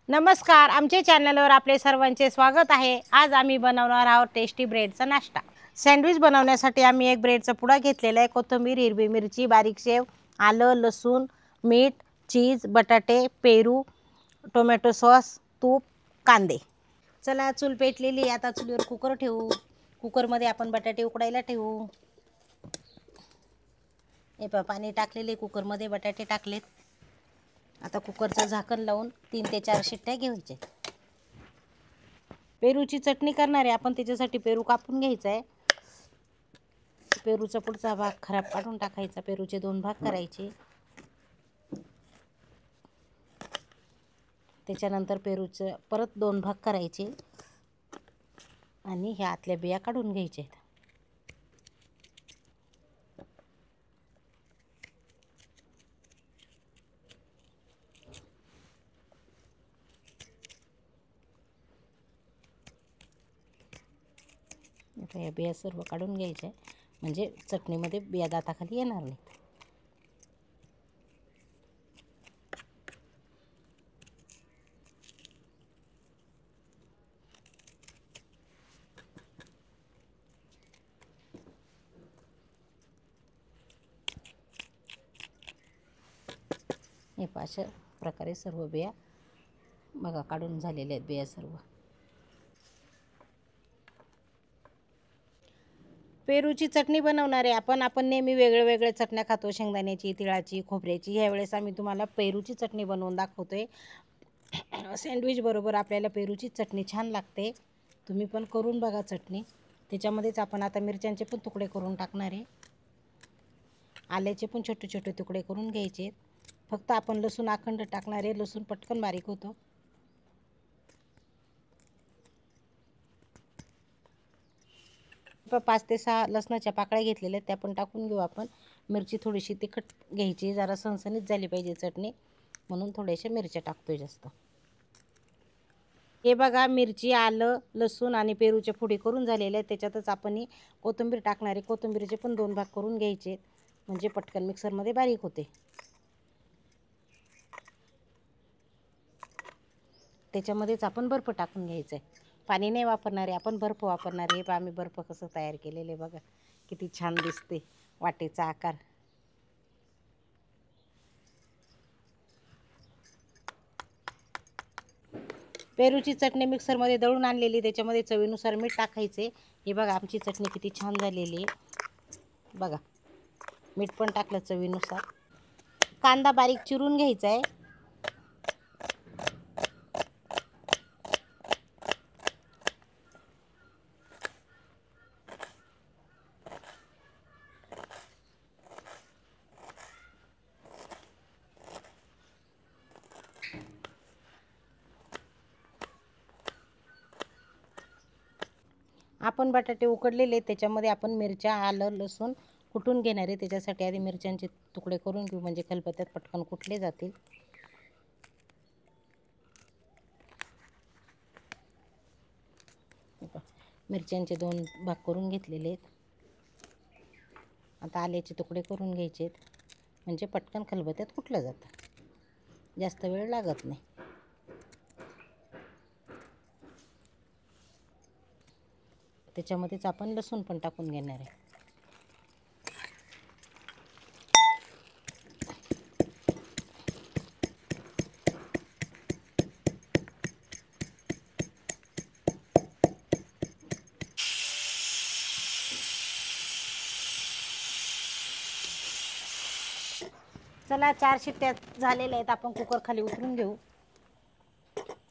नमस्कार, आमच्या चॅनलवर आपले सर्वांचे स्वागत आहे। आज आम्ही बनवणार आहोत टेस्टी ब्रेडचा नाश्ता। सँडविच बनवण्यासाठी आम्ही एक ब्रेडचा पुडा घेतलेला आहे। कोथिंबीर, हिरवी मिरची, बारीक शेव, आलं, लसूण, मीठ, चीज, बटाटे, पेरू, टोमॅटो सॉस, तूप, कांदे। चला, चूल पेटलेली, आता चुलीवर कुकर ठेवू। कुकरमध्ये आपण बटाटे उकडायला ठेवू। हे पहा, पाणी टाकलेले, कुकरमध्ये बटाटे टाकलेत। आता कुकरचं झाकण लावून 3 ते 4 शिट्ट्या घ्यायच्या। पेरूची चटणी करणार आहे आपण, त्याच्यासाठी पेरू कापून घ्यायचा आहे। पेरूचा पुढचा भाग खराब काढून टाकायचा। पेरूचे 2 भाग करायचे। त्याच्यानंतर पेरूचे परत 2 भाग करायचे आणि ह्या आतल्या बिया काढून घ्यायच्या आहेत। आता या बिया सर्व काढून घ्यायच्या, म्हणजे चटणीमध्ये बिया दाताखाली येणार नाहीत। हे पहा, अशा प्रकारे सर्व बिया बघा काढून झालेल्या आहेत बिया सर्व। पेरूची चटणी बनवणार आहे आपण नेहमी वेगळे चटण्या खातो, शेंगदाण्याची, तिळाची, खोबऱ्याची। यावेळेस आम्ही तुम्हाला पेरूची चटणी बनवून दाखवतोय। सँडविच बरोबर आपल्याला पेरूची चटणी छान लागते। तुम्ही पण करून बघा चटणी। त्याच्यामध्येच आपण आता मिरच्यांचे पण तुकडे करून टाकणार आहे। आल्याचे पण छोटे छोटे तुकडे करून घ्यायचे। फक्त आपण लसूण अखंड टाकणार आहे, लसूण पटकन बारीक होतो। 5 ते 6 लसणाच्या पाकळ्या घेतलेल्या, त्या पण टाकून घेऊ आपण। मिरची थोडीशी तिखट घ्यायची, जरा सणसणीत झाली पाहिजे चटणी, म्हणून थोड्याशा मिरच्या टाकतोय जास्त। हे बघा, मिरची, आलं, लसूण आणि पेरूचे फोडी करून झालेले आहेत। त्याच्यातच आपण कोथिंबीर टाकणार आहे। कोथिंबीरचे पण 2 भाग करून घ्यायचे, म्हणजे पटकन मिक्सरमध्ये बारीक होते। त्याच्यामध्येच आपण बर्फ टाकून घ्यायचं आहे। पाणी नाही वापरणार आहे आपण, बर्फ वापरणार आहे। आम्ही बर्फ कसं तयार केलेलं आहे बघा, किती छान दिसते, वाटेचा आकार। पेरूची चटणी मिक्सरमध्ये दळून आणलेली, त्याच्यामध्ये चवीनुसार मीठ टाकायचे। हे बघा, आमची चटणी किती छान झालेली आहे बघा। मीठ पण टाकलं चवीनुसार। कांदा बारीक चिरून घ्यायचा आहे। आपण बटाटे उकडलेले, त्याच्यामध्ये आपण मिरच्या, आलं, लसूण कुटून घेणार आहे। त्याच्यासाठी आधी मिरच्यांचे तुकडे करून घेऊ, म्हणजे खलबत्त्यात पटकन कुटले जातील। मिरच्यांचे 2 भाग करून घेतलेले आहेत। आता आल्याचे तुकडे करून घ्यायचे, म्हणजे पटकन खलबत्त्यात कुटलं जातं, जास्त वेळ लागत नाही। त्याच्यामध्येच आपण लसूण पण टाकून घेणार आहे। चला, 4 शिट्ट्या झालेल्या आहेत। आपण कुकर खाली उतरून घेऊ,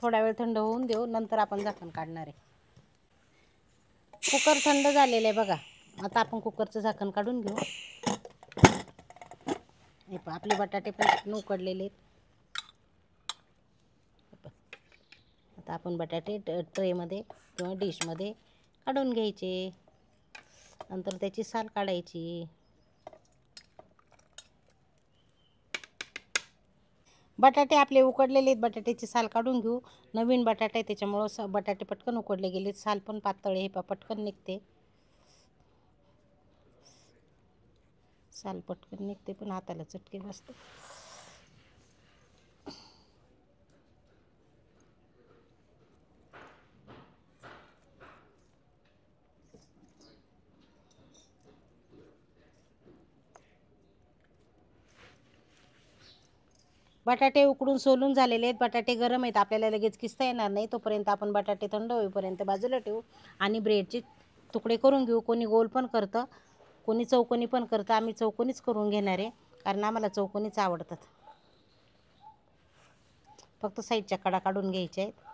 थोडा वेळ थंड होऊन देऊ, नंतर आपण झाकण काढणार आहे। कुकर थंड झालेलं आहे बघा। आता आपण कुकरचं झाकण काढून घेऊ। हे पहा, आपले बटाटे पण उकडलेले आहेत। आता आपण बटाटे ट्रेमध्ये किंवा डिशमध्ये काढून घ्यायचे, नंतर त्याची साल काढायची। बटाटे आपले उकडलेले आहेत, बटाट्याची साल काढून घेऊ। नवीन बटाटे आहे, त्याच्यामुळं बटाटे पटकन उकडले गेले। साल पण पातळ आहे, पटकन निघते, साल पटकन निघते, पण हाताला चटके बसते। बटाटे उकडून सोलून झालेले आहेत. बटाटे गरम आहेत, आपल्याला लगेच किसता येणार नाही. तोपर्यंत आपण बटाटे थंड होईपर्यंत बाजूला ठेवू आणि ब्रेडचे तुकडे करून घेऊ. कोणी गोल पण करतं, कोणी चौकोनी पण करतं. आम्ही चौकोनीच करून घेणार आहे, कारण आम्हाला चौकोनीच आवडतात. फक्त साईडच्या कडा काढून घ्यायच्या आहेत.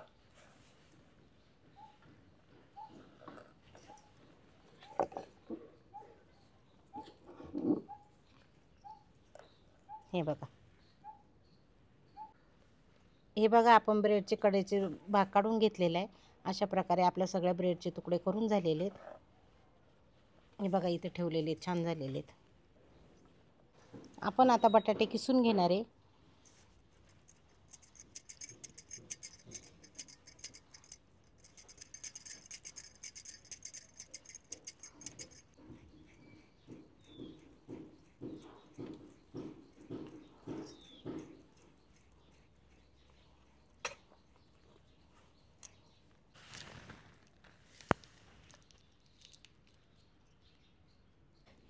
हे बघा आपण ब्रेडचे कडेचे भाग काढून घेतलेला आहे. अशा प्रकारे आपल्या सगळ्या ब्रेडचे तुकडे करून झालेले आहेत. हे बघा इथे ठेवलेले आहेत, छान झालेले आहेत. आपण आता बटाटे किसून घेणार आहे.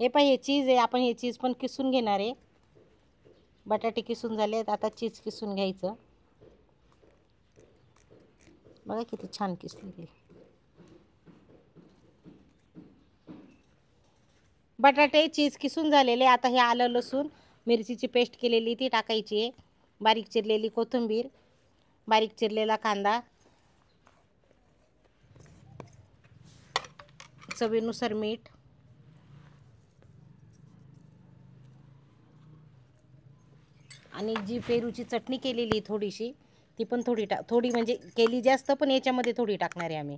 हे पहा, हे चीज आहे. आपण हे चीज पण किसून घेणार आहे. बटाटे किसून झाले आहेत, आता चीज किसून घ्यायचं. बघा किती छान किसलेली. बटाटे चीज किसून झालेले. आता हे आलं लसूण मिरचीची पेस्ट केलेली ती टाकायची आहे. बारीक चिरलेली कोथिंबीर, बारीक चिरलेला कांदा, चवीनुसार मीठ, आणि जी पेरूची चटणी केलेली थोडीशी ती पण थोडी म्हणजे केली जास्त, पण याच्यामध्ये थोडी टाकणार आहे आम्ही.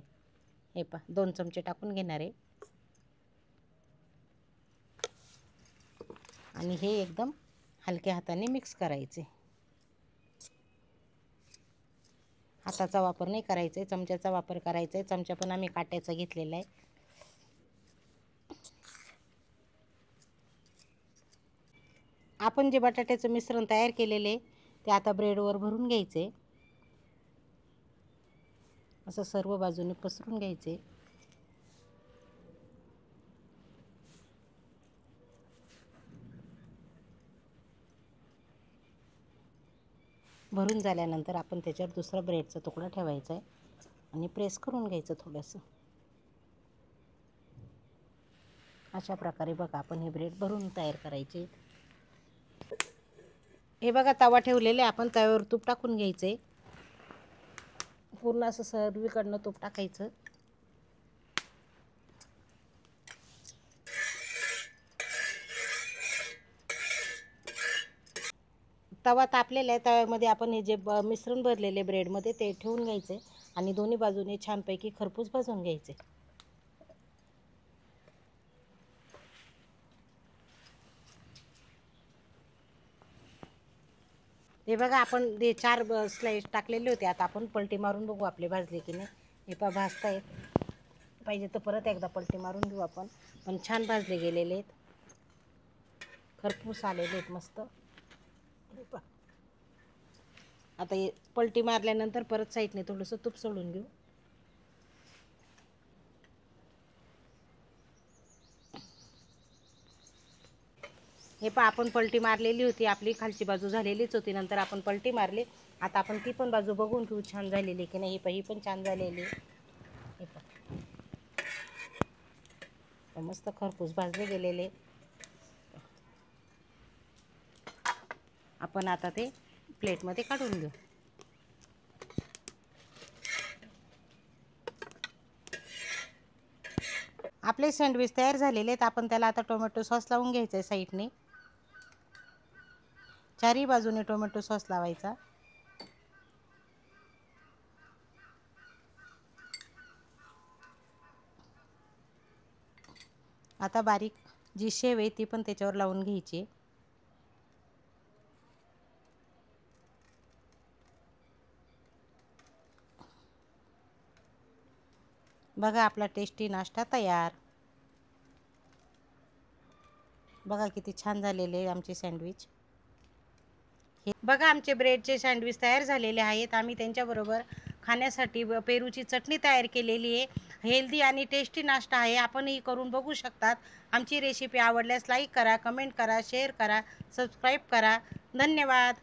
हे पहा 2 चमचे टाकून घेणार आहे. आणि हे एकदम हलक्या हाताने मिक्स करायचे. हाताचा वापर नाही करायचा आहे, चमच्याचा वापर करायचा आहे. चमचा पण आम्ही काट्याचा घेतलेला आहे. आपण जे बटाट्याचं मिश्रण तयार केलेले ते आता ब्रेडवर भरून घ्यायचे. असं सर्व बाजूने पसरून घ्यायचे. भरून झाल्यानंतर आपण त्याच्यावर दुसरा ब्रेडचा तुकडा ठेवायचा आहे आणि प्रेस करून घ्यायचं थोडंसं. अशा प्रकारे बघा आपण हे ब्रेड भरून तयार करायचे. हे बघा तवा ठेवलेले, आपण तव्यावर तूप टाकून घ्यायचे. पूर्ण असं सर्वीकडनं तूप टाकायचं. तवा तापलेला आहे. तव्यामध्ये आपण हे जे मिश्रण भरलेले ब्रेडमध्ये ते ठेवून घ्यायचे आणि दोन्ही बाजूने छानपैकी खरपूस भाजून घ्यायचे. हे बघा आपण ते 4 स्लाइस टाकलेले होते. आता आपण पलटी मारून बघू आपले भाजले की नाही. हे पहा भाजतायत. पाहिजे तर परत एकदा पलटी मारून घेऊ आपण. पण छान भाजले गेलेले आहेत, खरपूस आलेले आहेत मस्त. आता हे पलटी मारल्यानंतर परत साईडने थोडंसं तूप सोडून घेऊ. हे पहा आपण पलटी मारलेली होती, आपली खालची बाजू झालेलीच होती. नंतर आपण पलटी मारली. आता आपण ती पण बाजू बघून घेऊ छान झालेली की नाही. ही पण छान झालेली. हे पहा मस्त खरपूस भाजले गेलेले. आपण आता ते प्लेटमध्ये काढून घेऊ. आपले सँडविच तयार झालेले आहेत. आपण त्याला आता टोमॅटो सॉस लावून घ्यायचा आहे साईडने. चारही बाजूने टोमॅटो सॉस लावायचा. आता बारीक जी शेव आहे ती पण त्याच्यावर लावून घ्यायची. बघा आपला टेस्टी नाश्ता तयार. बघा किती छान झालेले आमचे सँडविच. बघा आमचे ब्रेडचे सँडविच तयार झालेले आहेत. आम्ही त्यांच्याबरोबर खाण्यासाठी पेरूची चटणी तयार केलेली आहे. हेल्दी आणि टेस्टी नाश्ता आहे, आपणही करून बघू शकतात. आमची रेसिपी आवडल्यास लाईक करा, कमेंट करा, शेअर करा, सबस्क्राईब करा. धन्यवाद.